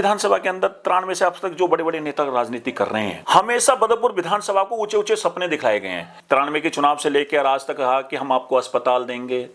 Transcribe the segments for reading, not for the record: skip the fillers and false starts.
विधानसभा के अंदर 93 से अब तक जो बड़े बड़े नेता राजनीति कर रहे हैं, हमेशा बदरपुर विधानसभा को ऊंचे ऊंचे सपने दिखाए गए हैं। 93 के चुनाव से लेकर आज तक कहा कि हम आपको अस्पताल देंगे,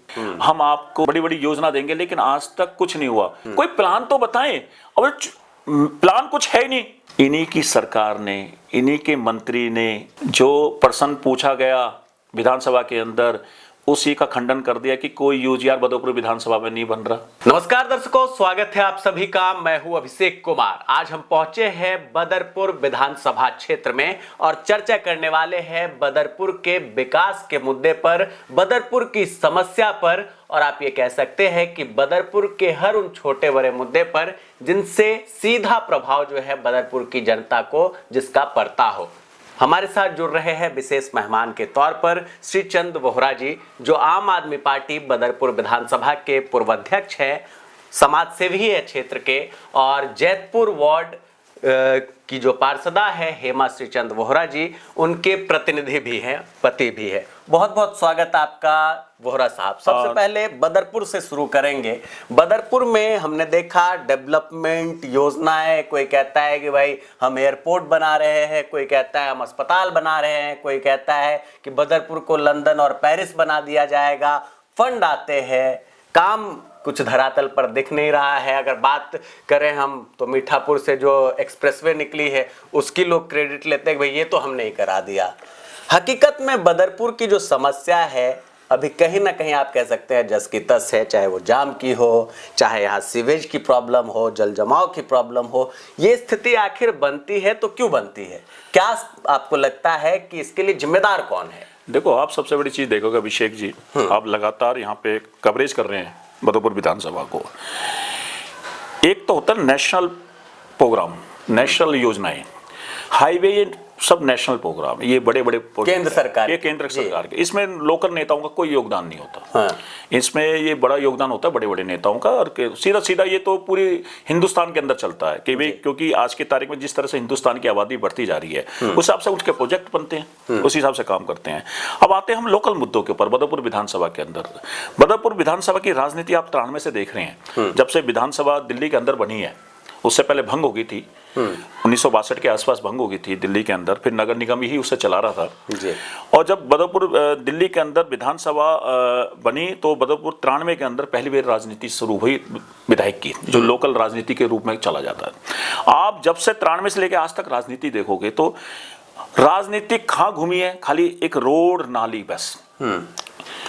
हम आपको बड़ी बड़ी योजना देंगे, लेकिन आज तक कुछ नहीं हुआ। कोई प्लान तो बताएं। और प्लान कुछ है ही नहीं। इन्हीं की सरकार ने, इन्हीं के मंत्री ने जो प्रश्न पूछा गया विधानसभा के अंदर, उसी का खंडन कर दिया कि कोई यूजीआर बदरपुर विधानसभा में नहीं बन रहा। नमस्कार दर्शकों, स्वागत है आप सभी का। मैं हूं अभिषेक कुमार। आज हम पहुंचे हैं बदरपुर विधानसभा क्षेत्र में और चर्चा करने वाले हैं बदरपुर के विकास के मुद्दे पर, बदरपुर की समस्या पर, और आप ये कह सकते हैं कि बदरपुर के हर उन छोटे बड़े मुद्दे पर जिनसे सीधा प्रभाव जो है बदरपुर की जनता को जिसका पड़ता हो। हमारे साथ जुड़ रहे हैं विशेष मेहमान के तौर पर श्री चंद वोहरा जी, जो आम आदमी पार्टी बदरपुर विधानसभा के पूर्व अध्यक्ष हैं, समाज सेवी है क्षेत्र के, और जैतपुर वार्ड की जो पार्षदा है हेमा श्री चंद वोहरा जी, उनके प्रतिनिधि भी हैं, पति भी है। बहुत बहुत स्वागत आपका वोहरा साहब। सबसे पहले बदरपुर से शुरू करेंगे। बदरपुर में हमने देखा डेवलपमेंट योजनाएं, कोई कहता है कि भाई हम एयरपोर्ट बना रहे हैं, कोई कहता है हम अस्पताल बना रहे हैं, कोई कहता है कि बदरपुर को लंदन और पेरिस बना दिया जाएगा। फंड आते हैं, काम कुछ धरातल पर दिख नहीं रहा है। अगर बात करें हम तो मीठापुर से जो एक्सप्रेसवे निकली है उसकी लोग क्रेडिट लेते हैं कि भाई ये तो हमने ही करा दिया। हकीकत में बदरपुर की जो समस्या है अभी कहीं ना कहीं आप कह सकते हैं जस की तस है, चाहे वो जाम की हो, चाहे यहाँ सीवेज की प्रॉब्लम हो, जल जमाव की प्रॉब्लम हो। ये स्थिति आखिर बनती है तो क्यों बनती है? क्या आपको लगता है कि इसके लिए जिम्मेदार कौन है? देखो, आप सबसे बड़ी चीज देखोगे अभिषेक जी, आप लगातार यहाँ पे कवरेज कर रहे हैं बदरपुर विधानसभा को। एक तो होता है नेशनल प्रोग्राम, नेशनल योजनाएं, हाईवे, ये सब नेशनल प्रोग्राम, ये बड़े बड़े केंद्र सरकार, ये केंद्र सरकार के, इसमें लोकल नेताओं का कोई योगदान नहीं होता। हाँ। इसमें ये बड़ा योगदान होता है बड़े बड़े नेताओं का, और सीधा सीधा ये तो पूरी हिंदुस्तान के अंदर चलता है कि भाई, क्योंकि आज की तारीख में जिस तरह से हिंदुस्तान की आबादी बढ़ती जा रही है उस हिसाब से उसके प्रोजेक्ट बनते हैं, उस हिसाब से काम करते हैं। अब आते हैं हम लोकल मुद्दों के ऊपर। बदरपुर विधानसभा के अंदर, बदरपुर विधानसभा की राजनीति आप 93 से देख रहे हैं। जब से विधानसभा दिल्ली के अंदर बनी है, उससे पहले भंग हो गई थी, 1962 के आसपास भंग हो गई थी दिल्ली के अंदर, फिर नगर निगम ही उसे चला रहा था जी। और जब बदरपुर दिल्ली के अंदर विधानसभा बनी तो बदरपुर 93 के अंदर पहली बार राजनीति शुरू हुई विधायक की, जो लोकल राजनीति के रूप में चला जाता है। आप जब से 93 से लेकर आज तक राजनीति देखोगे तो राजनीति कहाँ घूमी है? खाली एक रोड नाली बस।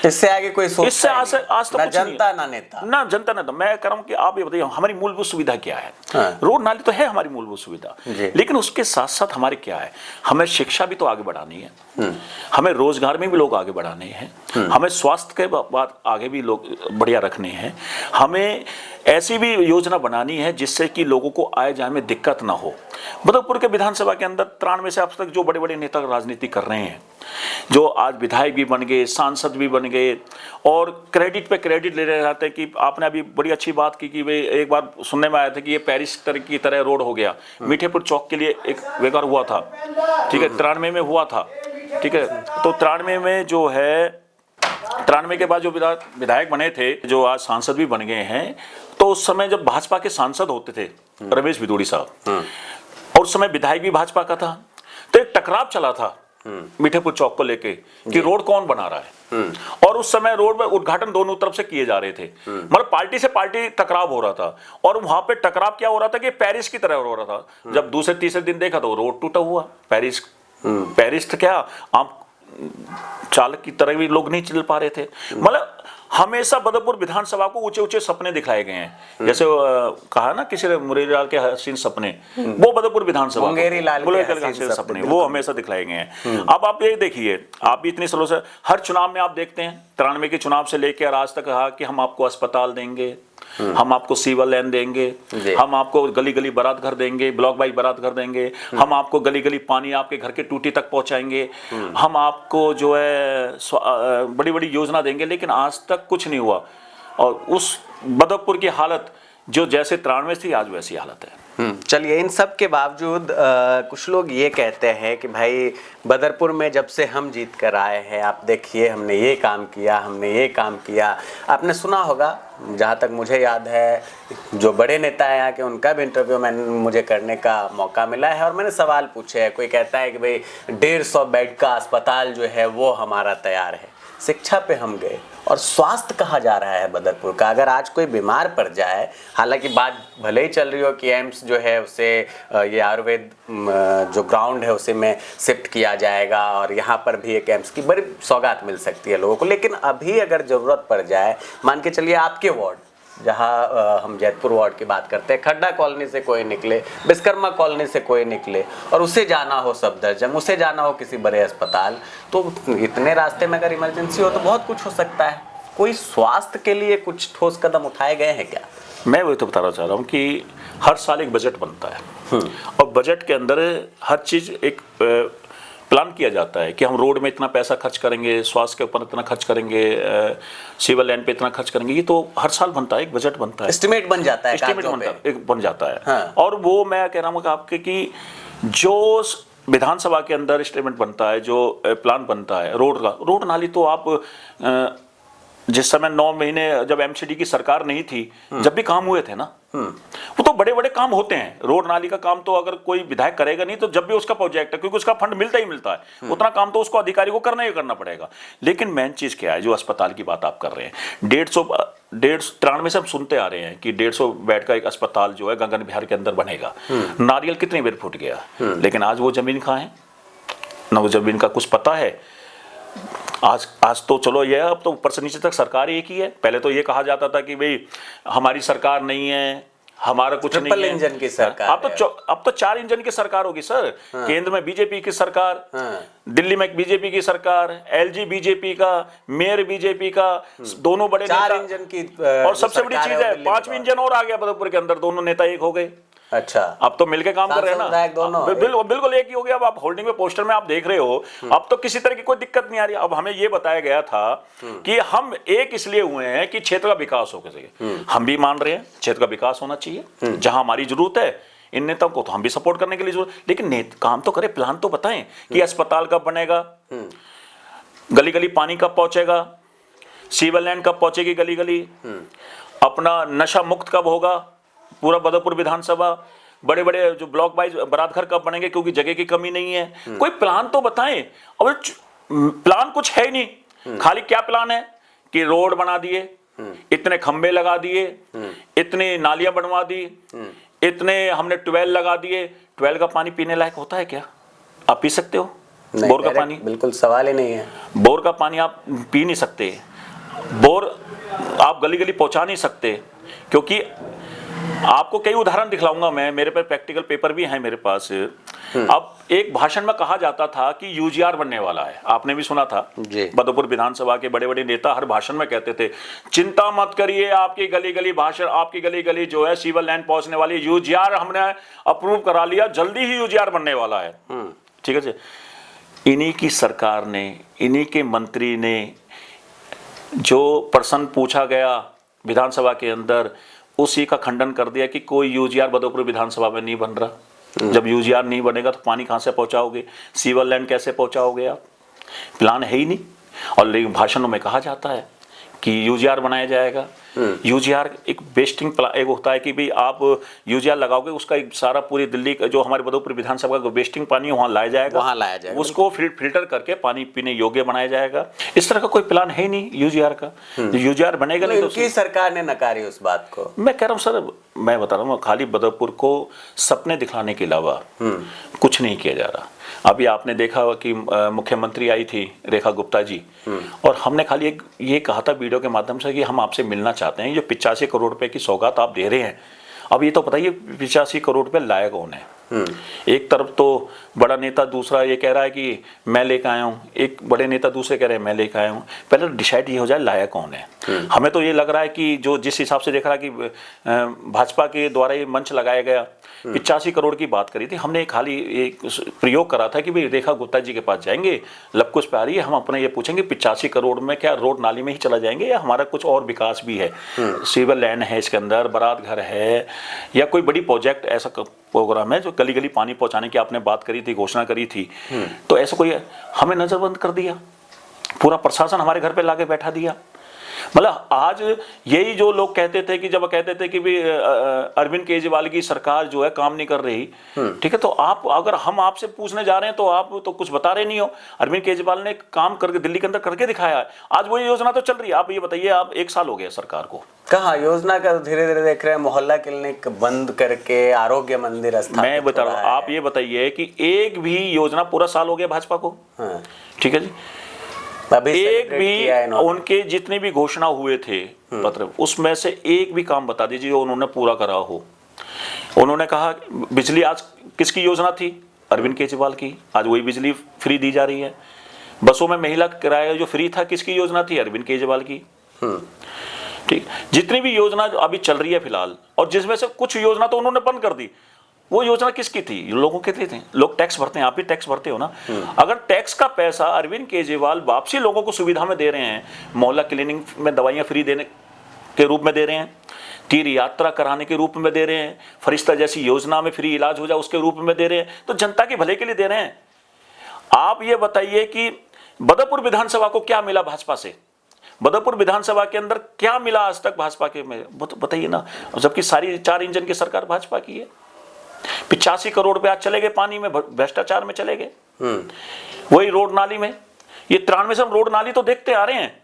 इससे आगे कोई सोच, इससे आज तक ना जनता ना नेता, ना जनता ना। मैं कह रहा हूं कि आप ये बताइए हमारी मूलभूत सुविधा क्या है? हाँ। रोड नाली तो है हमारी मूलभूत सुविधा, लेकिन उसके साथ साथ हमारे क्या है? हमें शिक्षा भी तो आगे बढ़ानी है, हमें रोजगार में भी लोग आगे बढ़ाने हैं, हमें स्वास्थ्य के बाद आगे भी लोग बढ़िया रखने हैं, हमें ऐसी भी योजना बनानी है जिससे कि लोगों को आए जाने में दिक्कत ना हो। बदरपुर के विधानसभा के अंदर 93 से अब तक जो बड़े बड़े नेता राजनीति कर रहे हैं, जो आज विधायक भी बन गए, सांसद भी बन गए, और क्रेडिट पे क्रेडिट ले रहे जाते हैं कि आपने अभी बड़ी अच्छी बात की कि भाई एक बार सुनने में आया था कि ये पेरिस की तरह रोड हो गया। मीठेपुर चौक के लिए एक वेगार हुआ था, ठीक है, 93 में हुआ था, ठीक है। तो 93 में जो है, 93 के बाद जो विधायक बने थे, जो आज सांसद भी बन गए हैं, तो उस समय जब भाजपा के सांसद होते थे रमेश भिदोड़ी साहब, और उस समय विधायक भी भाजपा का था, तो एक टकराव चला था मीठेपुर चौक को लेके कि रोड कौन बना रहा है। और उस समय रोड में उद्घाटन दोनों तरफ से किए जा रहे थे, मतलब पार्टी से पार्टी टकराव हो रहा था। और वहां पे टकराव क्या हो रहा था कि पेरिस की तरह हो रहा था। जब दूसरे तीसरे दिन देखा तो रोड टूटा हुआ। पेरिस तो क्या, आप चालक की तरह भी लोग नहीं चल पा रहे थे। मतलब हमेशा बदरपुर विधानसभा को ऊंचे ऊंचे सपने दिखाए गए हैं। जैसे कहा ना किसी ने, मुरारीलाल के हसीन सपने, वो बदरपुर विधानसभा के सपने वो हमेशा दिखलाए गए हैं। अब आप ये देखिए, आप भी इतने सालों से हर चुनाव में आप देखते हैं, 93 के चुनाव से लेकर आज तक कहा कि हम आपको अस्पताल देंगे, हम आपको सीवर लाइन देंगे, हम आपको गली गली बारात घर देंगे, ब्लॉक बाई बारात घर देंगे, हम आपको गली गली पानी आपके घर के टूटी तक पहुंचाएंगे, हम आपको जो है बड़ी बड़ी योजना देंगे, लेकिन आज तक कुछ नहीं हुआ। और उस बदरपुर की हालत जो जैसे 93 थी आज वैसी हालत है। चलिए, इन सब के बावजूद कुछ लोग ये कहते हैं कि भाई बदरपुर में जब से हम जीत कर आए हैं, आप देखिए हमने ये काम किया, हमने ये काम किया। आपने सुना होगा, जहाँ तक मुझे याद है, जो बड़े नेता हैं यहाँ के, उनका भी इंटरव्यू मुझे करने का मौका मिला है और मैंने सवाल पूछे हैं। कोई कहता है कि भाई 150 बेड का अस्पताल जो है वो हमारा तैयार है। शिक्षा पे हम गए और स्वास्थ्य कहा जा रहा है बदरपुर का। अगर आज कोई बीमार पड़ जाए, हालांकि बात भले ही चल रही हो कि एम्स जो है उसे ये आयुर्वेद जो ग्राउंड है उसे में शिफ्ट किया जाएगा और यहाँ पर भी एक एम्स की बड़ी सौगात मिल सकती है लोगों को, लेकिन अभी अगर ज़रूरत पड़ जाए, मान के चलिए आपके वार्ड, जहाँ हम जैतपुर वार्ड की बात करते हैं, खड्डा कॉलोनी से कोई निकले, विश्वकर्मा कॉलोनी से कोई निकले और उसे जाना हो सफदरजंग, उसे जाना हो किसी बड़े अस्पताल, तो इतने रास्ते में अगर इमरजेंसी हो तो बहुत कुछ हो सकता है। कोई स्वास्थ्य के लिए कुछ ठोस कदम उठाए गए हैं क्या? मैं वही तो बताना चाह रहा हूँ कि हर साल एक बजट बनता है और बजट के अंदर हर चीज़ एक प्लान किया जाता है कि हम रोड में इतना पैसा खर्च करेंगे, स्वास्थ्य के ऊपर इतना खर्च करेंगे, सिविल लाइन पे इतना खर्च करेंगे। ये तो हर साल बनता है, एक बजट बनता है, एस्टिमेट बन जाता है, एस्टिमेट बन जाता है। हाँ। और वो मैं कह रहा हूँ आपके कि जो विधानसभा के अंदर एस्टिमेट बनता है, जो प्लान बनता है रोड का, रोड नाली तो आप जिस समय 9 महीने जब एमसीडी की सरकार नहीं थी, जब भी काम हुए थे ना, वो तो बड़े बड़े काम होते हैं। रोड नाली का काम तो अगर कोई विधायक करेगा नहीं तो जब भी उसका प्रोजेक्ट है, क्योंकि उसका फंड मिलता ही मिलता है, उतना काम तो उसको अधिकारी को करना ही करना पड़ेगा। लेकिन मेन चीज क्या है, जो अस्पताल की बात आप कर रहे हैं, 153 से हम सुनते आ रहे हैं कि 150 बेड का एक अस्पताल जो है गगन बिहार के अंदर बनेगा। नारियल कितनी बेर फूट गया, लेकिन आज वो जमीन कहाँ है ना, वो जमीन का कुछ पता है। आज तो चलो ये, अब तो ऊपर से नीचे तक सरकार एक ही है। पहले तो ये कहा जाता था कि भाई हमारी सरकार नहीं है, हमारा कुछ नहीं है, इंजन की सरकार। अब तो 4 इंजन की सरकार होगी सर। केंद्र में बीजेपी की सरकार, दिल्ली में बीजेपी की सरकार, एलजी बीजेपी का, मेयर बीजेपी का, दोनों बड़े 4 नेता। इंजन की और सबसे बड़ी चीज है, 5वीं इंजन और आ गया बदरपुर के अंदर, दोनों नेता एक हो गए। अच्छा, अब तो मिलके काम कर रहे हैं ना, बिल्कुल एक ही हो गया। अब आप होल्डिंग में, पोस्टर में आप देख रहे हो, अब तो किसी तरह की कोई दिक्कत नहीं आ रही। अब हमें ये बताया गया था कि हम एक इसलिए हुए हैं कि क्षेत्र का विकास हो सके। हम भी मान रहे हैं क्षेत्र का विकास होना चाहिए, जहां हमारी जरूरत है इन नेताओं को तो हम भी सपोर्ट करने के लिए जरूरत, लेकिन काम तो करें, प्लान तो बताएं कि अस्पताल कब बनेगा, गली गली पानी कब पहुंचेगा, सिविल लाइन कब पहुंचेगी गली गली, अपना नशा मुक्त कब होगा पूरा बदरपुर विधानसभा, बड़े बड़े जो ब्लॉक वाइज बारात घर कब बनेंगे, क्योंकि जगह की कमी नहीं है। कोई प्लान तो बताएं। और प्लान कुछ है ही नहीं, खाली क्या प्लान है कि रोड बना दिए, इतने खंबे लगा दिए, इतनी नालियां बनवा दी, इतने हमने ट्यूबवेल लगा दिए। ट्यूबवेल का पानी पीने लायक होता है क्या? आप पी सकते हो बोर का पानी? बिल्कुल सवाल ही नहीं है। बोर का पानी आप पी नहीं सकते, बोर आप गली गली पहुंचा नहीं सकते, क्योंकि आपको कई उदाहरण दिखलाऊंगा मैं, मेरे पे प्रैक्टिकल पेपर भी है मेरे पास। अब एक भाषण में कहा जाता था कि यूजीआर बनने वाला है, आपने भी सुना था। बदरपुर विधानसभा के बड़े बड़े नेता हर भाषण में कहते थे, चिंता मत करिए, आपकी गली गली भाषण, आपकी गली गली जो है सिविल लाइन पहुंचने वाली, यूजीआर हमने अप्रूव करा लिया, जल्दी ही यूजीआर बनने वाला है। ठीक है जी। इन्हीं की सरकार ने, इन्हीं के मंत्री ने, जो प्रश्न पूछा गया विधानसभा के अंदर, उसी का खंडन कर दिया कि कोई यूजीआर बदरपुर विधानसभा में नहीं बन रहा। जब यूजीआर नहीं बनेगा तो पानी कहां से पहुंचाओगे, सिविल लाइन कैसे पहुंचाओगे आप? प्लान है ही नहीं। और लेकिन भाषणों में कहा जाता है कि यूजीआर बनाया जाएगा। यूजीआर एक वेस्टिंग एक होता है कि भाई आप यूजीआर लगाओगे, उसका एक सारा पूरी दिल्ली का जो हमारे बदरपुर विधानसभा का वेस्टिंग पानी वहां लाया जाएगा, उसको फिल्टर करके पानी पीने योग्य बनाया जाएगा। इस तरह का कोई प्लान है ही नहीं यूजीआर का। यूजीआर बनेगा नहीं तो सरकार ने नकारी उस बात को। मैं कह रहा हूँ सर, मैं बता रहा हूँ, खाली बदरपुर को सपने दिखलाने के अलावा कुछ नहीं किया जा रहा। अभी आपने देखा कि मुख्यमंत्री आई थी रेखा गुप्ता जी, और हमने खाली एक ये कहा था वीडियो के माध्यम से कि हम आपसे मिलना चाहते हैं। जो 85 करोड़ रुपए की सौगात आप दे रहे हैं, अब ये तो बताइए 85 करोड़ रुपए लाए कौन है? एक तरफ तो बड़ा नेता दूसरा ये कह रहा है कि मैं लेकर आया हूँ, एक बड़े नेता दूसरे कह रहे हैं मैं लेकर आया हूँ। पहले डिसाइड ये हो जाए लाया कौन है। हमें तो ये लग रहा है कि जो जिस हिसाब से देख रहा है कि भाजपा के द्वारा ये मंच लगाया गया 85 करोड़ की बात करी थी, हमने खाली एक प्रयोग करा था कि भाई रेखा गुप्ता जी के पास जाएंगे, लवकुश पे आ रही है, हम अपने ये पूछेंगे 85 करोड़ में क्या रोड नाली में ही चला जाएंगे या हमारा कुछ और विकास भी है, सिविल लैंड है इसके अंदर, बारात घर है या कोई बड़ी प्रोजेक्ट ऐसा प्रोग्राम है जो गली गली पानी पहुंचाने की आपने बात करी थी, घोषणा करी थी। तो ऐसा कोई हमें नजरबंद कर दिया, पूरा प्रशासन हमारे घर पे लाके बैठा दिया। मतलब आज यही जो लोग कहते थे कि जब कहते थे कि भी अरविंद केजरीवाल की सरकार जो है काम नहीं कर रही, ठीक है, तो आप अगर हम आपसे पूछने जा रहे हैं तो आप तो कुछ बता रहे नहीं हो। अरविंद केजरीवाल ने काम करके दिल्ली के अंदर करके दिखाया है, आज वही योजना तो चल रही है। आप ये बताइए, आप 1 साल हो गया सरकार को, कहाँ योजना का धीरे धीरे देख रहे हैं, मोहल्ला क्लिनिक बंद करके आरोग्य मंदिर स्थापित, मैं बता रहा हूँ। आप ये बताइए कि एक भी योजना, पूरा साल हो गया भाजपा को, ठीक है जी, एक भी उनके जितने भी घोषणा हुए थे पत्र, उसमें से एक भी काम बता दीजिए जो उन्होंने पूरा करा हो। उन्होंने कहा बिजली, आज किसकी योजना थी? अरविंद केजरीवाल की, आज वही बिजली फ्री दी जा रही है। बसों में महिला किराया जो फ्री था, किसकी योजना थी? अरविंद केजरीवाल की। ठीक, जितनी भी योजना अभी चल रही है फिलहाल, और जिसमें से कुछ योजना तो उन्होंने बंद कर दी, वो योजना किसकी थी? लोगों के लिए थी। लोग टैक्स भरते हैं, आप भी टैक्स भरते हो ना। अगर टैक्स का पैसा अरविंद केजरीवाल वापसी लोगों को सुविधा में दे रहे हैं, मोहल्ला क्लिनिक में दवाइयां फ्री देने के रूप में दे रहे हैं, तीर्थ यात्रा कराने के रूप में दे रहे हैं, फरिश्ता जैसी योजना में फ्री इलाज हो जाए उसके रूप में दे रहे हैं, तो जनता के भले के लिए दे रहे हैं। आप ये बताइए कि बदरपुर विधानसभा को क्या मिला भाजपा से? बदरपुर विधानसभा के अंदर क्या मिला आज तक भाजपा के में? बताइए ना। जबकि सारी 4 इंजन की सरकार भाजपा की है। 85 करोड़ रुपए आज चले गए पानी में, भ्रष्टाचार में चले गए। वही रोड नाली में, ये 93 से हम रोड नाली तो देखते आ रहे हैं,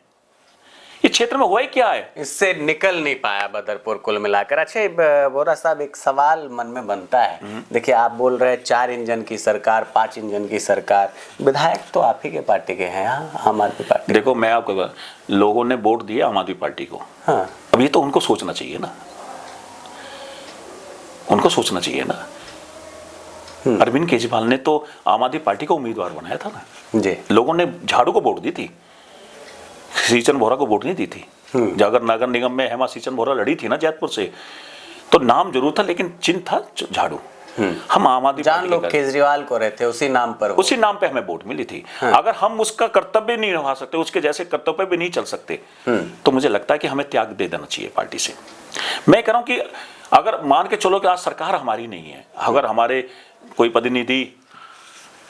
ये क्षेत्र में हुआ ही क्या है? इससे निकल नहीं पाया बदरपुर कुल मिलाकर। अच्छा वोरा साहब, एक सवाल मन में बनता है, देखिए आप बोल रहे हैं 4 इंजन की सरकार, 5 इंजन की सरकार, विधायक तो आप ही के पार्टी के हैं, आम आदमी पार्टी। देखो मैं आपको, लोगों ने वोट दिया आम आदमी पार्टी को, हाँ, अब ये तो उनको सोचना चाहिए ना, उनको सोचना चाहिए ना। अरविंद केजरीवाल ने तो आम आदमी पार्टी को उम्मीदवार बनाया था ना जी। लोगों ने झाड़ू को वोट दी थी, सीचन बोहरा को वोट नहीं दी थी। जागर नगर निगम में हेमा सीचन बोहरा लड़ी थी ना जैतपुर से, तो नाम जरूर था लेकिन चिन्ह था झाड़ू। हम आम आदमी जान लोग केजरीवाल को रहते, उसी नाम पर हमें वोट मिली थी। अगर हम उसका कर्तव्य नहीं निभा सकते, उसके जैसे कर्तव्य भी नहीं चल सकते, तो मुझे लगता है कि हमें त्याग दे देना चाहिए पार्टी से। मैं कह रहा हूं कि अगर मान के चलो कि आज सरकार हमारी नहीं है, अगर हमारे कोई प्रतिनिधि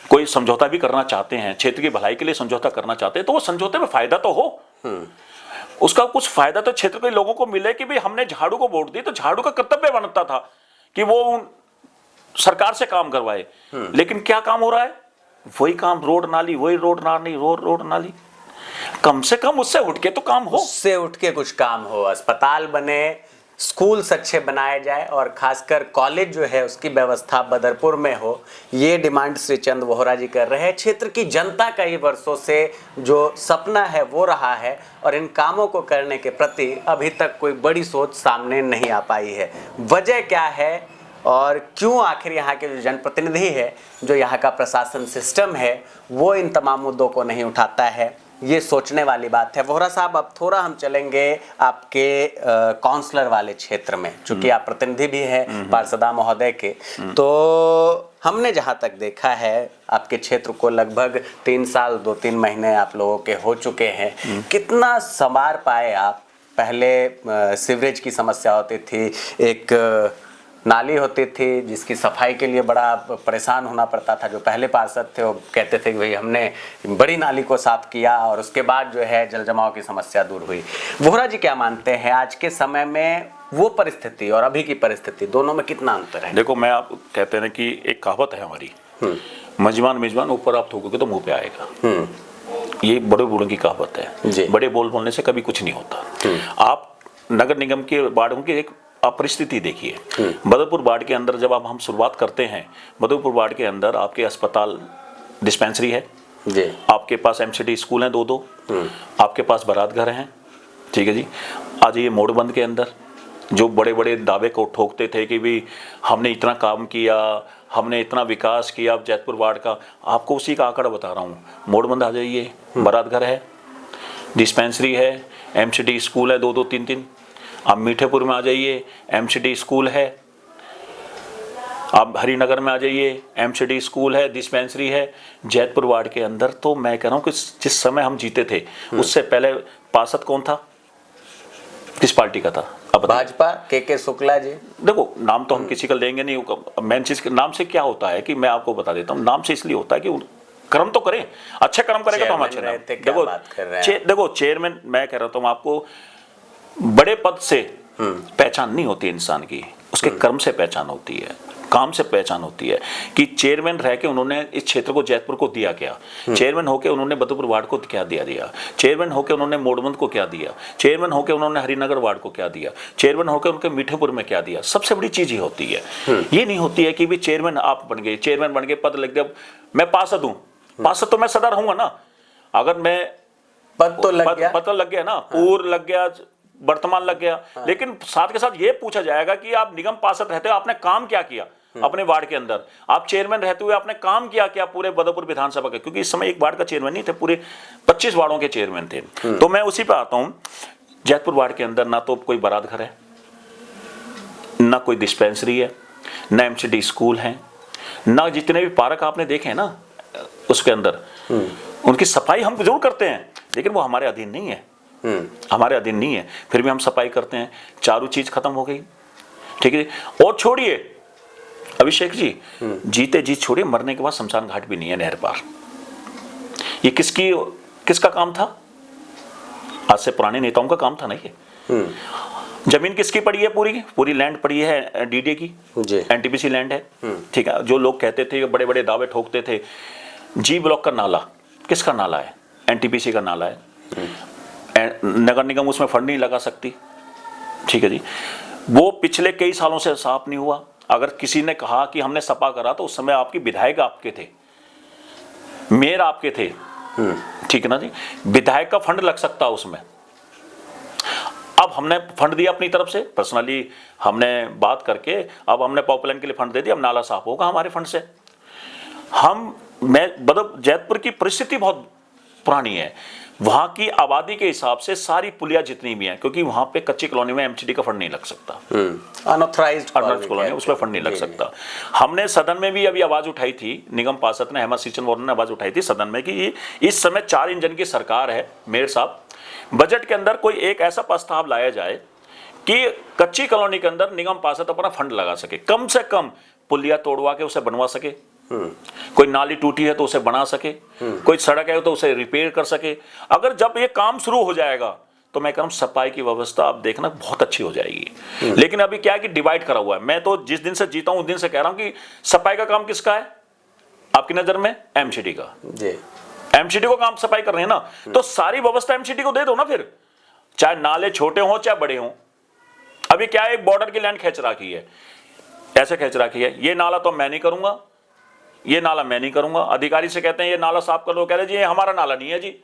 कोई समझौता भी करना चाहते हैं, क्षेत्र की भलाई के लिए समझौता करना चाहते हैं, तो वो समझौते में फायदा तो हो, उसका कुछ फायदा तो क्षेत्र के लोगों को मिले कि भाई हमने झाड़ू को वोट दी, तो झाड़ू का कर्तव्य बनता था कि वो सरकार से काम करवाए। लेकिन क्या काम हो रहा है? वही काम, रोड नाली, वही रोड नाली, रोड नाली। कम से कम उससे उठ के तो काम हो, उससे उठ के कुछ काम हो, अस्पताल बने, स्कूल्स अच्छे बनाए जाए, और खासकर कॉलेज जो है उसकी व्यवस्था बदरपुर में हो, ये डिमांड श्री चंद वोहरा जी कर रहे हैं। क्षेत्र की जनता का ही वर्षों से जो सपना है वो रहा है, और इन कामों को करने के प्रति अभी तक कोई बड़ी सोच सामने नहीं आ पाई है। वजह क्या है और क्यों आखिर यहाँ के जो जनप्रतिनिधि है, जो यहाँ का प्रशासन सिस्टम है, वो इन तमाम मुद्दों को नहीं उठाता है, ये सोचने वाली बात है। वोहरा साहब, अब थोड़ा हम चलेंगे आपके काउंसलर वाले क्षेत्र में, चूंकि आप प्रतिनिधि भी हैं पार्षदा महोदय के, तो हमने जहां तक देखा है आपके क्षेत्र को लगभग 3 साल 2-3 महीने आप लोगों के हो चुके हैं, कितना संवार पाए आप? पहले सीवरेज की समस्या होती थी, एक नाली होती थी जिसकी सफाई के लिए बड़ा परेशान होना पड़ता था। जो पहले पार्षद थे वो कहते थे कि भाई हमने बड़ी नाली को साफ किया, और उसके बाद जो है जल जमाव की समस्या दूर हुई। वोहरा जी क्या मानते हैं, आज के समय में वो परिस्थिति और अभी की परिस्थिति, दोनों में कितना अंतर है? देखो, मैं आप कहते हैं कि एक कहावत है हमारी, मेजबान ऊपर आप थूकोगे तो मुंह पे आएगा। ये बड़े बूढ़ों की कहावत है। बड़े बोलने से कभी कुछ नहीं होता। आप नगर निगम के वार्डों की एक आप परिस्थिति देखिए। बदरपुर वार्ड के अंदर जब हम शुरुआत करते हैं, बदरपुर वार्ड के अंदर आपके अस्पताल, डिस्पेंसरी है जी, आपके पास एमसीडी स्कूल हैं 2-2, आपके पास बारात घर हैं, ठीक है जी। आज ये मोड़बंद के अंदर जो बड़े बड़े दावे को ठोकते थे कि भी हमने इतना काम किया, हमने इतना विकास किया अब जैतपुर वार्ड का, आपको उसी का आंकड़ा बता रहा हूँ। मोड़बंद आ जाइए, बारात घर है, डिस्पेंसरी है, एमसीडी स्कूल है 2-2 3-3। आप मीठेपुर में आ जाइए, एमसीडी स्कूल है। आप हरिनगर में आ जाइए, एमसीडी स्कूल है, डिस्पेंसरी है। जैतपुर वार्ड के अंदर तो मैं कह रहा हूँ कि जिस समय हम जीते थे उससे पहले पार्षद कौन था, किस पार्टी का था? अब भाजपा, के शुक्ला जी। देखो नाम तो हम किसी का लेंगे नहीं, मेन चीज नाम से क्या होता है कि मैं आपको बता देता हूँ, नाम से इसलिए होता है कि कर्म तो करें, अच्छे कर्म करेगा तो हम अच्छे नाम। देखो चेयरमैन, मैं कह रहा हूँ आपको, बड़े पद से पहचान नहीं होती इंसान की, उसके कर्म से पहचान होती है, काम से पहचान होती है। कि चेयरमैन रह के उन्होंने इस क्षेत्र को, जैतपुर को दिया क्या, चेयरमैन होके उन्होंने बदरपुर वार्ड को क्या दिया, चेयरमैन होके उन्होंने मोड़बंद को क्या दिया, चेयरमैन होके उन्होंने हरिनगर वार्ड को क्या दिया, चेयरमैन होके उनके मीठेपुर में क्या दिया। सबसे बड़ी चीज ही होती है, ये नहीं होती है कि भी चेयरमैन आप बन गए, चेयरमैन बन गए, पद लग गया, मैं पार्षद हूं, पार्षद तो मैं सदा रहूंगा ना। अगर मैं पद तो लग गया ना, पूर्व लग गया, वर्तमान लग गया, लेकिन साथ के साथ ये पूछा जाएगा कि आप निगम पार्षद रहते हो, आपने काम क्या किया अपने वार्ड के अंदर, आप चेयरमैन रहते हुए आपने काम किया क्या पूरे बदरपुर विधानसभा के, क्योंकि इस समय एक वार्ड का चेयरमैन नहीं थे, पूरे 25 वार्डों के चेयरमैन थे। तो मैं उसी पे आता हूं। जैतपुर वार्ड के अंदर ना तो कोई बारात घर है, ना कोई डिस्पेंसरी है, ना एमसीडी स्कूल है, ना जितने भी पार्क आपने देखे हैं ना उसके अंदर, उनकी सफाई हम जरूर करते हैं, लेकिन वो हमारे अधीन नहीं है, हमारे अधीन नहीं है, फिर भी हम सफाई करते हैं। चारों चीज खत्म हो गई, ठीक है। और छोड़िए अभिषेक जी, जीते जी छोड़िए, मरने के बाद शमशान घाट भी नहीं है नहर पार। ये किसका काम था? आज से पुराने नेताओं का काम था ना ये। जमीन किसकी पड़ी है? पूरी लैंड पड़ी है डीडीए की, एनटीपीसी लैंड है, ठीक है। जो लोग कहते थे, बड़े बड़े दावे ठोकते थे, जी ब्लॉक का नाला किसका नाला है? एनटीपीसी का नाला है। नगर निगम उसमें फंड नहीं लगा सकती, ठीक है जी। वो पिछले कई सालों से साफ नहीं हुआ। अगर किसी ने कहा कि हमने सपा करा, तो उस समय आपकी विधायक आपके थे, मेयर आपके थे, ठीक है ना जी। विधायक का फंड लग सकता उसमें। अब हमने फंड दिया अपनी तरफ से, पर्सनली हमने बात करके, अब हमने पॉपुलर के लिए फंड दे दिया, अब नाला साफ होगा हमारे फंड से। जैतपुर की परिस्थिति बहुत पुरानी है, वहां की आबादी के हिसाब से सारी पुलिया जितनी भी हैं, क्योंकि वहां पे कच्ची कॉलोनी में एमसीडी का फंड नहीं लग सकता, अनऑथराइज्ड कॉलोनी, उसमें फंड नहीं लग सकता। हमने सदन में भी अभी आवाज उठाई थी, निगम पार्षद ने, हेमंत सिंह ने आवाज उठाई थी सदन में कि इस समय 4 इंजन की सरकार है, मेयर साहब, बजट के अंदर कोई एक ऐसा प्रस्ताव लाया जाए कि कच्ची कॉलोनी के अंदर निगम पार्षद अपना फंड लगा सके, कम से कम पुलिया तोड़वा के उसे बनवा सके, कोई नाली टूटी है तो उसे बना सके, कोई सड़क है तो उसे रिपेयर कर सके। अगर जब ये काम शुरू हो जाएगा तो मैं कह रहा हूं सफाई की व्यवस्था आप देखना बहुत अच्छी हो जाएगी। लेकिन अभी क्या है कि डिवाइड करा हुआ है। मैं तो जिस दिन से जीता हूं उस दिन से कह रहा हूं कि सफाई का काम किसका है आपकी नजर में? एमसीडी का। एमसीडी को काम सफाई कर रहे हैं ना, तो सारी व्यवस्था एमसीडी को दे दो ना फिर, चाहे नाले छोटे हों चाहे बड़े हों। अभी क्या है, एक बॉर्डर की लाइन खींच रखी है, ऐसे खींच रखी है, ये नाला तो मैं नहीं करूंगा, ये नाला मैं नहीं करूंगा। अधिकारी से कहते हैं ये नाला साफ कर दो, कह रहे जी ये हमारा नाला नहीं है जी,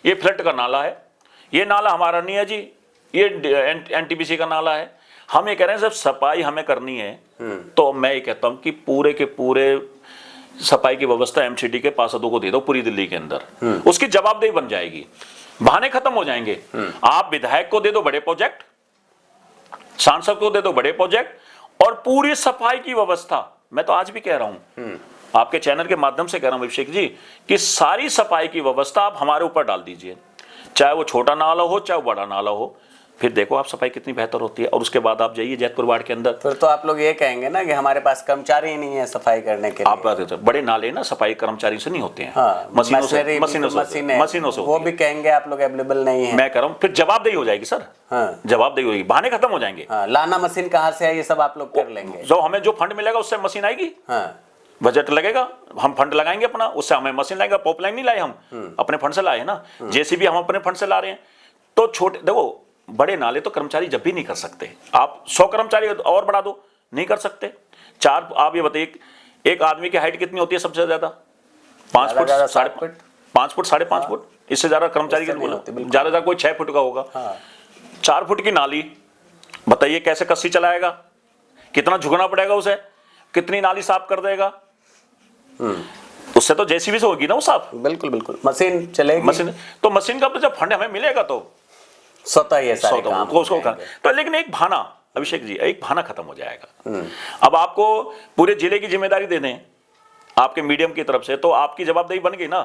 ये फ्लड का नाला है, ये नाला हमारा नहीं है जी, ये एनटीपीसी का नाला है। हम ये कह रहे हैं जब सफाई हमें करनी है तो मैं ये कहता हूं कि पूरे के पूरे सफाई की व्यवस्था एमसीडी के पार्षदों को दे दो पूरी दिल्ली के अंदर, उसकी जवाबदेही बन जाएगी, बहाने खत्म हो जाएंगे। आप विधायक को दे दो बड़े प्रोजेक्ट, सांसद को दे दो बड़े प्रोजेक्ट, और पूरी सफाई की व्यवस्था, मैं तो आज भी कह रहा हूं आपके चैनल के माध्यम से कह रहा हूं अभिषेक जी कि सारी सफाई की व्यवस्था आप हमारे ऊपर डाल दीजिए, चाहे वो छोटा नाला हो चाहे वो बड़ा नाला हो, फिर देखो आप सफाई कितनी बेहतर होती है। और उसके बाद आप जाइए जैतपुर वार्ड के अंदर, फिर तो आप लोग ये कहेंगे ना कि हमारे पास कर्मचारी ही नहीं है सफाई करने के लिए। आप बड़े नाले ना सफाई कर्मचारी से नहीं होते हैं, मशीनों से वो भी कहेंगे आप लोग अवेलेबल नहीं है। मैं कह रहा हूँ फिर जवाबदेही हो जाएगी सर, जवाबदेही होगी, बहाने खत्म हो जाएंगे। लाना मशीन कहाँ से है ये सब आप लोग कर लेंगे, जो हमें जो फंड मिलेगा उससे मशीन आएगी, बजट लगेगा, हम फंड लगाएंगे अपना, उससे हमें मशीन लाएगा। पॉपलाइन नहीं लाए हम, अपने फंड से लाए ना, जेसीबी हम अपने फंड से ला रहे हैं। तो छोटे देखो, बड़े नाले तो कर्मचारी जब भी नहीं कर सकते, आप 100 कर्मचारी और बढ़ा दो, नहीं कर सकते। 4 आप ये बताइए, एक आदमी की हाइट कितनी होती है सबसे ज्यादा? 5 फुट, 5 फुट, 5.5 फुट, इससे ज्यादा कर्मचारी की ज्यादा कोई 6 फुट का होगा। 4 फुट की नाली बताइए कैसे कस्सी चलाएगा, कितना झुकना पड़ेगा उसे। कितनी नाली साफ कर देगा? उससे तो जेसीबी से होगी ना वो साफ। बिल्कुल बिल्कुल, मशीन चलेगी। मशीन का जब फंड हमें मिलेगा तो स्वतः ये सारे काम उसको तो। लेकिन एक भाना, अभिषेक जी, एक भाना खत्म हो जाएगा। अब आपको पूरे जिले की जिम्मेदारी दे दें आपके मीडियम की तरफ से, तो आपकी जवाबदेही बन गई ना,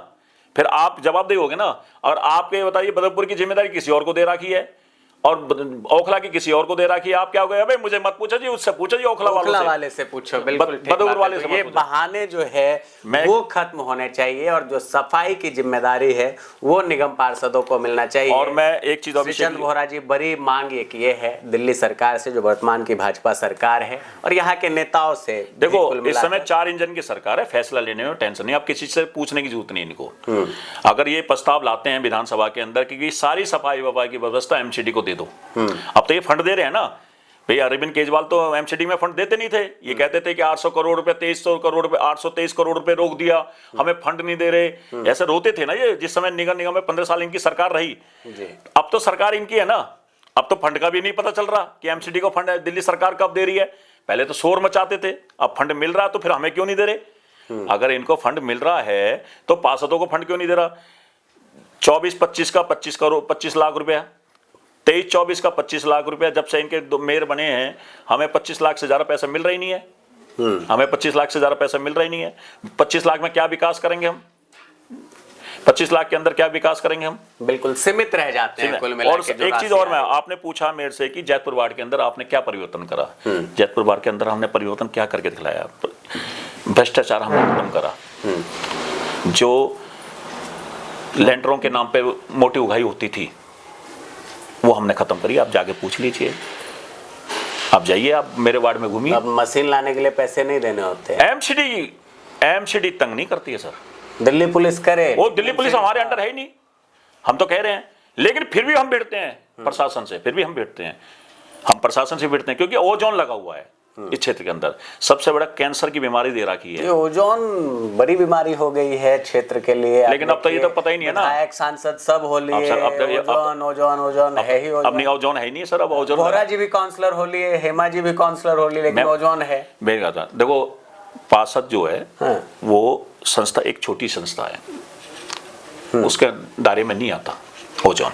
फिर आप जवाबदेही होगे ना। और आपके बताइए बदरपुर की जिम्मेदारी किसी और को दे रखी है और ओखला की किसी और को दे रखी है। आप क्या हो गए, अबे मुझे मत पूछो जी, उससे पूछो जी, ओखला वाले से पूछो। बिल्कुल, बदरपुर वाले से। ये बहाने जो है वो खत्म होने चाहिए और जो सफाई की जिम्मेदारी है वो निगम पार्षदों को मिलना चाहिए। और मैं एक चीज श्रीचंद बोहरा जी, बड़ी मांग ये किए है दिल्ली सरकार से, जो वर्तमान की भाजपा सरकार है, और यहाँ के नेताओं से। देखो इस समय 4 इंजन की सरकार है, फैसला लेने में टेंशन नहीं, आप किसी से पूछने की जरूरत नहीं इनको। अगर ये प्रस्ताव लाते हैं विधानसभा के अंदर कि सारी सफाई वफाई की व्यवस्था एमसीडी को दे दो। अब तो ये फंड दे रहे हैं ना भैया, अरविंद केजरीवाल तो एमसीडी में फंड देते नहीं थे। ये कहते थे कि 800 करोड़ रुपए, 2300 करोड़ रुपए, 823 करोड़ रुपए रोक दिया, हमें फंड नहीं दे रहे, ऐसे रोते थे ना ये, जिस समय निगम में 15 साल इनकी सरकार रही। अब तो सरकार इनकी है ना, अब तो फंड का भी नहीं पता चल रहा कि एमसीडी को फंड दिल्ली सरकार कब दे रही है। पहले तो शोर मचाते थे, अब फंड मिल रहा तो फिर हमें क्यों नहीं दे रहे? अगर इनको फंड मिल रहा है तो पार्षदों को फंड क्यों नहीं दे रहा? 24-25 का 25 लाख रुपया, 23-24 का 25 लाख रुपया, जब से इनके मेयर बने हैं हमें 25 लाख से ज्यादा पैसा मिल रही नहीं है। हमें 25 लाख से ज्यादा पैसा मिल रही नहीं है। 25 लाख में क्या विकास करेंगे हम? 25 लाख के अंदर क्या विकास करेंगे हम? बिल्कुल सीमित रह जाते हैं कुल मिला के। और एक चीज और, मैं आपने पूछा मेरे से कि जैतपुर वार्ड के अंदर आपने क्या परिवर्तन करा। जैतपुर वार्ड के अंदर हमने परिवर्तन क्या करके दिखलाया? भ्रष्टाचार हमने खत्म करा। जो लैंडरों के नाम पे मोटी उगाही होती थी वो हमने खत्म करी। आप जाके पूछ लीजिए, आप जाइए, आप मेरे वार्ड में घूमिए। अब मशीन लाने के लिए पैसे नहीं देने होते। एमसीडी तंग नहीं करती है सर। दिल्ली पुलिस करे, वो दिल्ली पुलिस हमारे अंडर है ही नहीं, हम तो कह रहे हैं, लेकिन फिर भी हम भिड़ते हैं प्रशासन से, फिर भी हम भिड़ते हैं, हम प्रशासन से भिड़ते हैं, क्योंकि ओजोन लगा हुआ है इस क्षेत्र के अंदर। सबसे बड़ा कैंसर की बीमारी दे रखी है। ओजोन बड़ी बीमारी हो गई है क्षेत्र के लिए। लेकिन अब तो ये तो पता ही नहीं है ना, विधायक सांसद सब हो लिए ओजोन ओजोन ओजोन है ही। अब नहीं, ओजोन है ही नहीं सर। अब ओजोन, बोहरा जी भी काउंसलर हो लिए, हेमा जी भी काउंसलर हो लिए, लेकिन ओजोन है। देखो पार्षद जो है वो संस्था एक छोटी संस्था है, उसके दायरे में नहीं आता ओजोन।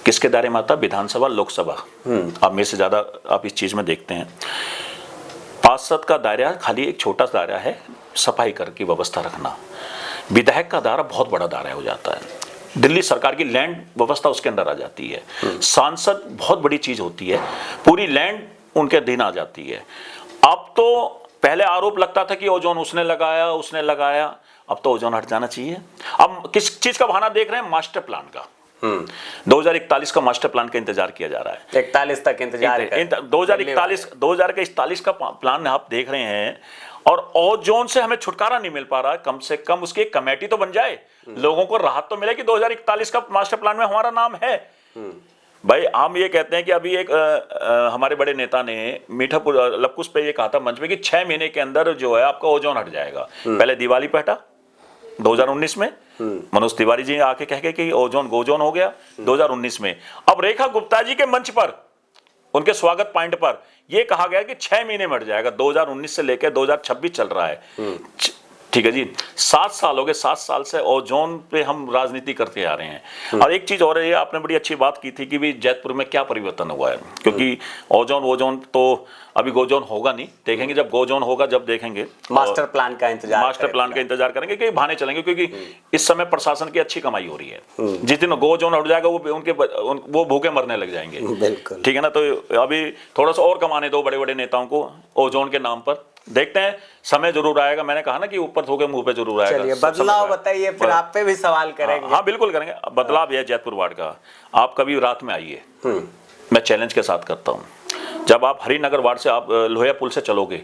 किसके दायरे में आता? विधानसभा, लोकसभा। आप मेरे से ज्यादा आप इस चीज में देखते हैं। पार्षद का दायरा खाली एक छोटा दायरा है, सफाई कर की व्यवस्था रखना। विधायक का दायरा बहुत बड़ा दायरा हो जाता है, दिल्ली सरकार की लैंड व्यवस्था उसके अंदर आ जाती है। सांसद बहुत बड़ी चीज होती है, पूरी लैंड उनके अधीन आ जाती है। अब तो पहले आरोप लगता था कि ओजोन उसने लगाया, अब तो ओजोन हट जाना चाहिए। अब किस चीज का बहाना देख रहे हैं? मास्टर प्लान का। 2041 का मास्टर प्लान का इंतजार किया जा रहा है। 41 तक इंतजार है। 2041 का प्लान आप देख रहे हैं, और ओजोन से हमें छुटकारा नहीं मिल पा रहा है। कम से कम उसकी एक कमेटी तो बन जाए, लोगों को राहत तो मिले कि 2041 का मास्टर प्लान में हमारा नाम है। भाई हम ये कहते हैं कि अभी एक हमारे बड़े नेता ने मीठापुर लबकुश पे ये कहा था मंच पे कि 6 महीने के अंदर जो है आपका ओजोन हट जाएगा। पहले दिवाली पे हटा 2019 में, मनोज तिवारी जी आके कह गए कि ओजोन गोजोन हो गया 2019 में। अब रेखा गुप्ता जी के मंच पर, उनके स्वागत पॉइंट पर यह कहा गया कि 6 महीने में हट जाएगा। 2019 से लेकर 2026 चल रहा है, ठीक है जी, 7 साल हो गए। 7 साल से ओजोन पे हम राजनीति करते आ रहे हैं। और एक चीज और है, आपने बड़ी अच्छी बात की थी कि भी जैतपुर में क्या परिवर्तन हुआ है, क्योंकि ओजोन तो अभी गोजोन होगा नहीं, देखेंगे जब गोजोन होगा, जब देखेंगे मास्टर प्लान का इंतजार करेंगे कि बहाने चलेंगे, क्योंकि इस समय प्रशासन की अच्छी कमाई हो रही है। जिस दिन गोजोन हट जाएगा वो भूखे मरने लग जाएंगे, ठीक है ना। तो अभी थोड़ा सा और कमाने दो बड़े बड़े नेताओं को ओजोन के नाम पर, देखते हैं, समय जरूर आएगा। मैंने कहा ना कि ऊपर थोके मुंह पे जरूर आएगा। चलिए बदलाव बताइए, फिर आप पे भी सवाल करेंगे। हाँ बिल्कुल करेंगे। बदलाव यह जैतपुर वार्ड का, आप कभी रात में आइए, मैं चैलेंज के साथ करता हूँ, जब आप हरिनगर वार्ड से आप लोहिया पुल से चलोगे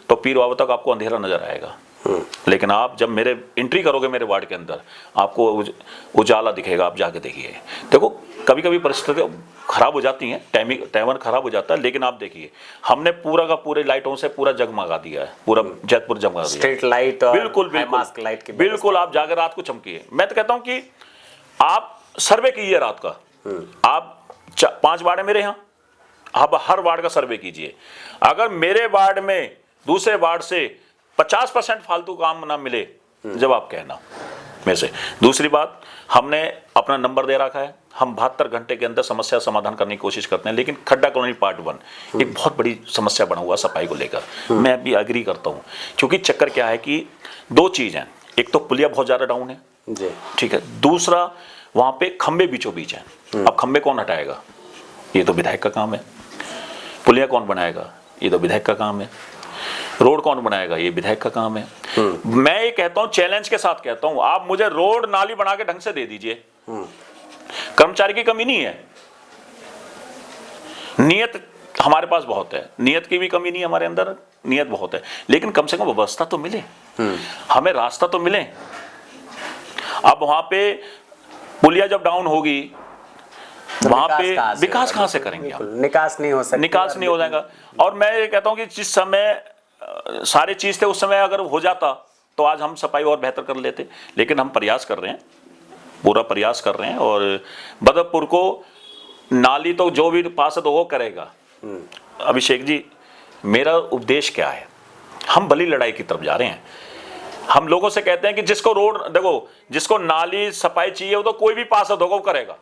तो पीर बाबा तक आपको अंधेरा नजर आएगा, लेकिन आप जब मेरे एंट्री करोगे मेरे वार्ड के अंदर, आपको उजाला दिखेगा। आप जाके देखिए। देखो कभी कभी परिस्थितियां खराब हो जाती हैं, टाइमर खराब हो जाता है, लेकिन आप देखिए हमने पूरा का पूरे लाइटों से पूरा जगमगा दिया है, पूरा जैतपुर जगमगा दिया, स्ट्रीट लाइट और मास्क लाइट की बिल्कुल। आप जाकर रात को चमकिए। मैं तो कहता हूं कि आप सर्वे कीजिए रात का। आप 5 वार्ड है मेरे यहाँ, आप हर वार्ड का सर्वे कीजिए। अगर मेरे वार्ड में दूसरे वार्ड से 50% फालतू काम ना मिले, जवाब कहना में से। दूसरी बात, हमने अपना नंबर दे रखा है, हम 72 घंटे के अंदर समस्या समाधान करने की कोशिश करते हैं। लेकिन खड्डा कॉलोनी पार्ट 1 एक बहुत बड़ी समस्या बना हुआ सफाई को लेकर। मैं भी एग्री करता हूँ, क्योंकि चक्कर क्या है कि 2 चीज़ हैं। एक तो पुलिया बहुत ज़्यादा डाउन है जी, ठीक है। दूसरा, वहाँ पे खंबे बीचों बीच हैं। अब खंबे कौन हटाएगा? ये तो विधायक का काम है। पुलिया कौन बनाएगा? ये तो विधायक का काम है। रोड कौन बनाएगा? ये विधायक का काम है। मैं ये कहता हूं, चैलेंज के साथ कहता हूं, आप मुझे रोड नाली बना के ढंग से दे दीजिए। कर्मचारी की कमी नहीं है, नियत हमारे पास बहुत है, नियत की भी कमी नहीं है हमारे अंदर, नियत बहुत है। लेकिन कम से कम व्यवस्था तो मिले, हमें रास्ता तो मिले। अब वहां पे पुलिया जब डाउन होगी, तो वहां पे विकास कहां से करेंगे? निकास नहीं हो सकता, निकास नहीं हो जाएगा। और मैं ये कहता हूं कि जिस समय सारे चीज थे, उस समय अगर हो जाता तो आज हम सफाई और बेहतर कर लेते। लेकिन हम प्रयास कर रहे हैं, पूरा प्रयास कर रहे हैं। और बदरपुर को नाली तो जो भी पार्षद वो करेगा। अभिषेक जी, मेरा उपदेश क्या है? हम बड़ी लड़ाई की तरफ जा रहे हैं। हम लोगों से कहते हैं कि जिसको रोड, देखो, जिसको नाली सफाई चाहिए वो तो कोई भी पार्षद होगा वो करेगा।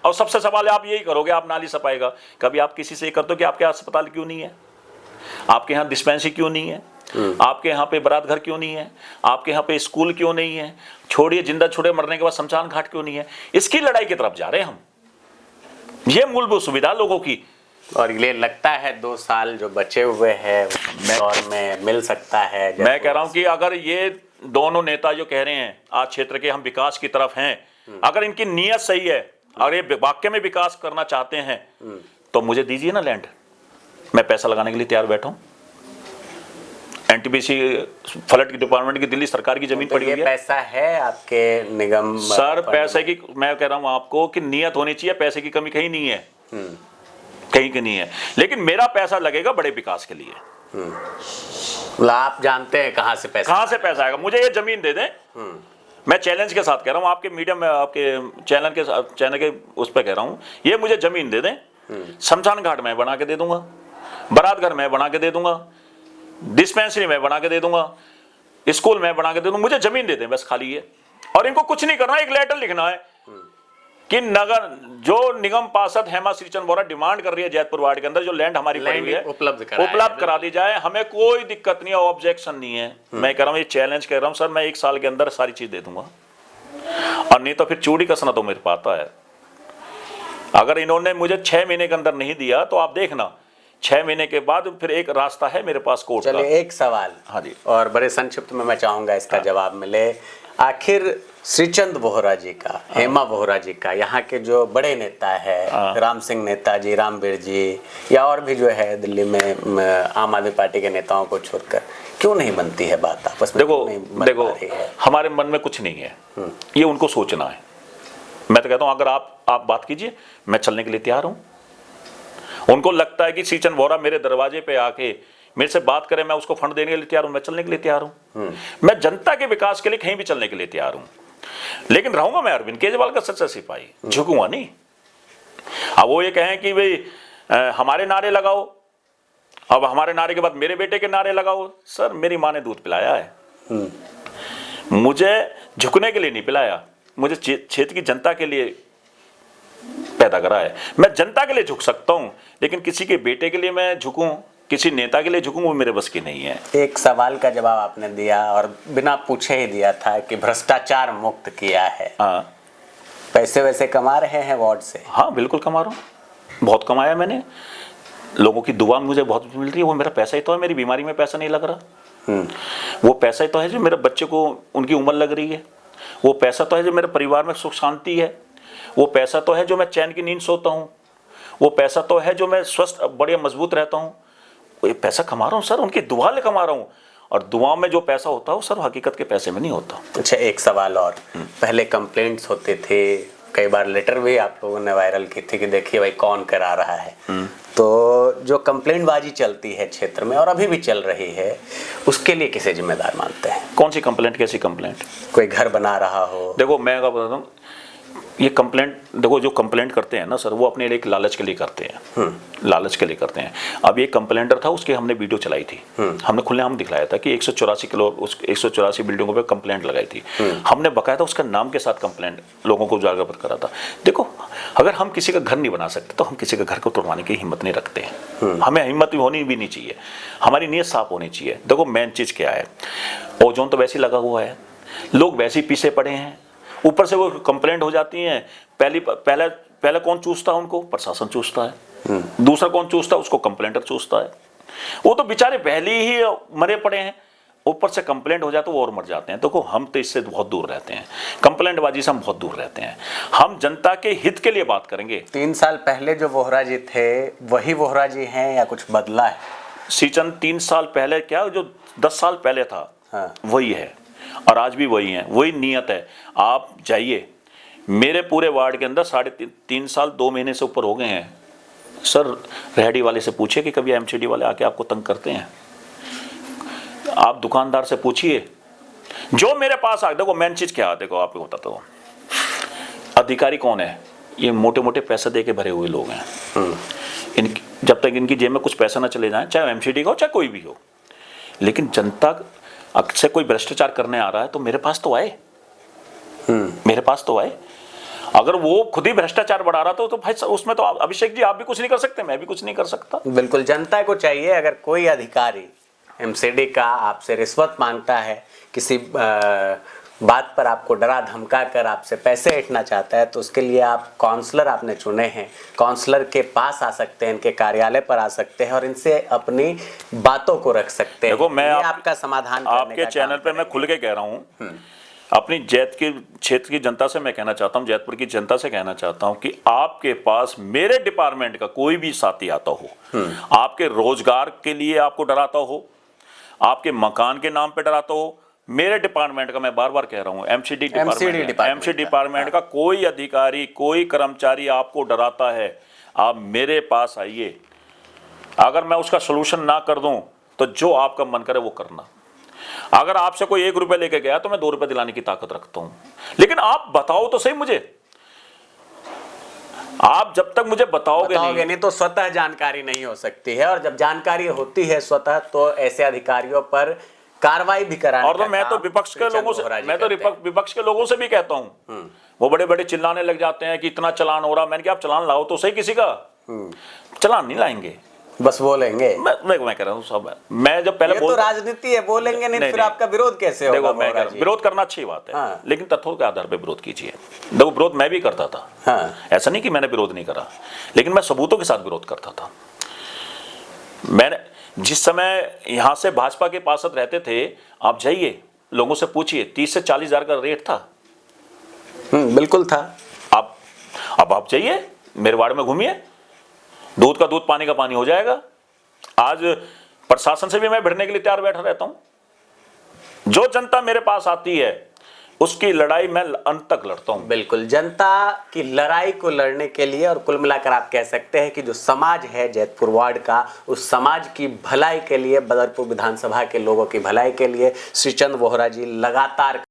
और सबसे सवाल आप यही करोगे, आप नाली सफाई का। कभी आप किसी से करते हो कि आपके अस्पताल क्यों नहीं है? आपके यहाँ डिस्पेंसरी क्यों नहीं है? आपके यहाँ पे बारात घर क्यों नहीं है? आपके यहाँ पे स्कूल क्यों नहीं है? छोड़िए, जिंदा छोड़े मरने के बाद शमशान घाट क्यों नहीं है? इसकी लड़ाई की तरफ जा रहे हैं हम। ये मूलभूत सुविधा लोगों की। और ये लगता है 2 साल जो बचे हुए हैं और में मिल सकता है। मैं कह रहा हूं कि अगर ये दोनों नेता जो कह रहे हैं आज क्षेत्र के हम विकास की तरफ हैं, अगर इनकी नीयत सही है और ये वाकई में विकास करना चाहते हैं, तो मुझे दीजिए ना लैंड, मैं पैसा लगाने के लिए तैयार बैठा हूं। एनटीपीसी फ्लड की डिपार्टमेंट की दिल्ली सरकार की जमीन पड़ी हुई है। पैसा है आपके निगम सर, पैसे की मैं कह रहा हूं आपको कि नीयत होनी चाहिए। पैसे की कमी कहीं नहीं है, कहीं की नहीं है। लेकिन मेरा पैसा लगेगा बड़े विकास के लिए। आप जानते हैं कहां से पैसा आएगा? मुझे ये जमीन दे दें। मैं चैलेंज के साथ कह रहा हूं, आपके मीडिया में, आपके चैनल के उस पर कह रहा हूं, ये मुझे जमीन दे दें। शमशान घाट में बना के दे दूंगा, बारात घर में बना के दे दूंगा, डिस्पेंसरी में बना के दे दूंगा, स्कूल में बना के दे दूंगा। मुझे जमीन दे दें बस, खाली है। और इनको कुछ नहीं करना, एक लेटर लिखना है कि नगर जो निगम पार्षद हेमा श्रीचंद बोरा डिमांड कर रही है जैतपुर वार्ड के अंदर जो लैंड हमारी पड़ी हुई है उपलब्ध करा दी जाए। हमें कोई दिक्कत नहीं है, ऑब्जेक्शन नहीं है। मैं कह रहा हूं, ये चैलेंज कह रहा हूं सर, मैं 1 साल के अंदर सारी चीज दे दूंगा। और नहीं तो फिर चूड़ी कसना तो मेरे पास है। अगर इन्होंने मुझे 6 महीने के अंदर नहीं दिया तो आप देखना, 6 महीने के बाद फिर एक रास्ता है मेरे पास कोर्ट का। चलिए, एक सवाल, हाँ जी, और बड़े संक्षिप्त में मैं चाहूंगा इसका जवाब मिले। आखिर श्रीचंद बोहरा जी का, हेमा बोहरा जी का, यहाँ के जो बड़े नेता है, राम सिंह नेताजी, रामवीर जी, या और भी जो है दिल्ली में आम आदमी पार्टी के नेताओं को छोड़कर, क्यों नहीं बनती है बात आपस में? देखो, हमारे मन में कुछ नहीं है, ये उनको सोचना है। मैं तो कहता हूँ अगर आप बात कीजिए, मैं चलने के लिए तैयार हूँ। उनको लगता है कि श्रीचंद बोहरा मेरे दरवाजे पे आके मेरे से बात करें, मैं उसको फंड देने के लिए तैयार हूं, मैं चलने के लिए तैयार हूं। मैं जनता के विकास के लिए कहीं भी चलने के लिए तैयार हूं। लेकिन रहूंगा मैं अरविंद केजरीवाल का सच्चा सिपाही, झुकूंगा नहीं। अब वो ये कहें कि भाई हमारे नारे लगाओ, अब हमारे नारे के बाद मेरे बेटे के नारे लगाओ। सर, मेरी माँ ने दूध पिलाया है, मुझे झुकने के लिए नहीं पिलाया, मुझे क्षेत्र की जनता के लिए पैदा करा है। मैं जनता के लिए झुक सकता हूं, लेकिन किसी के बेटे के लिए मैं झुकूं, किसी नेता के लिए झुकूं, वो मेरे बस की नहीं है। एक सवाल का जवाब आपने दिया और बिना पूछे ही दिया था कि भ्रष्टाचार मुक्त किया है। हाँ, पैसे वैसे कमा रहे हैं वार्ड से? हाँ, बिल्कुल कमा रहा हूँ, बहुत कमाया मैंने। लोगों की दुआ मुझे बहुत मिल रही है। वो मेरा पैसा ही तो है, मेरी बीमारी में पैसा नहीं लग रहा। वो पैसा ही तो है जो मेरे बच्चे को उनकी उम्र लग रही है। वो पैसा तो है जो मेरे परिवार में सुख शांति है। वो पैसा तो है जो मैं चैन की नींद सोता हूँ। वो पैसा तो है जो मैं स्वस्थ बढ़िया मजबूत रहता हूँ। ये पैसा कमा रहा हूँ सर, उनकी दुआ ले कमा रहा हूँ। और दुआ में जो पैसा होता है सर, हकीकत के पैसे में नहीं होता। अच्छा, एक सवाल और, पहले कंप्लेंट्स होते थे, कई बार लेटर भी आप लोगों ने वायरल की थी कि देखिए भाई कौन करा रहा है। तो जो कंप्लेंटबाजी चलती है क्षेत्र में और अभी भी चल रही है, उसके लिए किसे जिम्मेदार मानते हैं? कौन सी कंप्लेंट? कैसी कंप्लेंट? कोई घर बना रहा हो? देखो, मैं क्या बताता हूँ, ये कंप्लेंट देखो, जो कंप्लेंट करते हैं ना सर, वो अपने लिए एक लालच के लिए करते हैं, लालच के लिए करते हैं। अब ये कंप्लेंटर था, उसके हमने वीडियो चलाई थी, हमने खुलेआम दिखलाया था कि 184 किलो 184 बिल्डिंगों पे कंप्लेंट लगाई थी। हमने बकायदा उसका नाम के साथ कंप्लेंट लोगों को उजागर करा था। देखो, अगर हम किसी का घर नहीं बना सकते तो हम किसी का घर को तोड़वाने की हिम्मत नहीं रखते हैं। हमें हिम्मत होनी भी नहीं चाहिए, हमारी नीयत साफ होनी चाहिए। देखो मेन चीज़ क्या है, ओजोन तो वैसे ही लगा हुआ है, लोग वैसे ही पीछे पड़े हैं, ऊपर से वो कंप्लेंट हो जाती हैं। पहले कौन चूसता है उनको? प्रशासन चूसता है। दूसरा कौन चूसता है? उसको कंप्लेंटर चूसता है। वो तो बेचारे पहले ही मरे पड़े हैं, ऊपर से कंप्लेंट हो जाए तो वो और मर जाते हैं। देखो हम तो इससे बहुत दूर रहते हैं, कंप्लेंटबाजी से हम बहुत दूर रहते हैं। हम जनता के हित के लिए बात करेंगे। 3 साल पहले जो वोहरा जी थे वही वोहरा जी हैं या कुछ बदला है? श्रीचंद 3 साल पहले क्या, जो 10 साल पहले था, हाँ। वही है और आज भी वही है, वही नियत है। आप जाइए, मेरे पूरे वार्ड के अंदर 3.5 साल 2 महीने से ऊपर हो गए हैं सर। रेहड़ी वाले से पूछिए कि कभी एमसीडी वाले आके आपको तंग करते हैं? आप दुकानदार से पूछिए जो मेरे पास आ। देखो मेन चीज क्या है, देखो आपको बताता हूँ, अधिकारी कौन है? ये मोटे मोटे पैसे दे के भरे हुए लोग हैं। जब तक इनकी जेब में कुछ पैसा ना चले जाए, चाहे एमसीडी का हो चाहे कोई भी हो, लेकिन जनता अक्सर कोई भ्रष्टाचार करने आ रहा है तो मेरे पास तो आए, मेरे पास तो आए। अगर वो खुद ही भ्रष्टाचार बढ़ा रहा था तो भाई उसमें तो अभिषेक जी आप भी कुछ नहीं कर सकते, मैं भी कुछ नहीं कर सकता। बिल्कुल, जनता को चाहिए अगर कोई अधिकारी एमसीडी का आपसे रिश्वत मांगता है, किसी बात पर आपको डरा धमका कर आपसे पैसे ऐंठना चाहता है, तो उसके लिए आप काउंसलर आपने चुने हैं, काउंसलर के पास आ सकते हैं, इनके कार्यालय पर आ सकते हैं और इनसे अपनी बातों को रख सकते हैं। देखो मैं आपका समाधान आपके चैनल पे मैं खुल के कह रहा हूँ, अपनी जैत के क्षेत्र की जनता से मैं कहना चाहता हूँ, जैतपुर की जनता से कहना चाहता हूँ कि आपके पास मेरे डिपार्टमेंट का कोई भी साथी आता हो, आपके रोजगार के लिए आपको डराता हो, आपके मकान के नाम पे डराता हो, मेरे डिपार्टमेंट का मैं बार बार कह रहा हूँ, एमसीडी डिपार्टमेंट का कोई अधिकारी कोई कर्मचारी आपको डराता है, आप मेरे पास आइए। अगर मैं उसका सोल्यूशन ना कर दूं तो जो आपका मन करे वो करना। अगर आपसे कोई 1 रुपए लेके गया तो मैं 2 रुपए दिलाने की ताकत रखता हूं, लेकिन आप बताओ तो सही मुझे। आप जब तक मुझे बताओगे नहीं तो स्वतः जानकारी नहीं हो सकती है, और जब जानकारी होती है स्वतः तो ऐसे अधिकारियों पर कार्रवाई भी कराने और तो मैं तो विपक्ष के लोगों से, मैं तो विपक्ष के लोगों से भी कहता हूं, वो बड़े बड़े चिल्लाने लग जाते हैं कि इतना चलान हो रहा। मैंने कहा आप चलान लाओ तो सही किसी का, चलान नहीं लाएंगे, बस बोलेंगे। मैं कह रहा हूँ सब, मैं जब पहले तो राजनीति है, बोलेंगे नहीं फिर आपका विरोध कैसे होगा? देखो मैं विरोध करना अच्छी बात है, लेकिन तथ्यों के आधार पर विरोध कीजिए। देखो विरोध मैं भी करता था, ऐसा नहीं कि मैंने विरोध नहीं करा, लेकिन मैं सबूतों के साथ विरोध करता था। मैंने जिस समय यहां से भाजपा के पार्षद रहते थे, आप जाइए लोगों से पूछिए, 30 से 40 हजार का रेट था। बिल्कुल था। अब आप जाइए मेरे वार्ड में घूमिए, दूध का दूध पानी का पानी हो जाएगा। आज प्रशासन से भी मैं भिड़ने के लिए तैयार बैठा रहता हूं। जो जनता मेरे पास आती है उसकी लड़ाई मैं अंत तक लड़ता हूं। बिल्कुल, जनता की लड़ाई को लड़ने के लिए, और कुल मिलाकर आप कह सकते हैं कि जो समाज है जैतपुर वार्ड का, उस समाज की भलाई के लिए, बदरपुर विधानसभा के लोगों की भलाई के लिए श्रीचंद वोहरा जी लगातार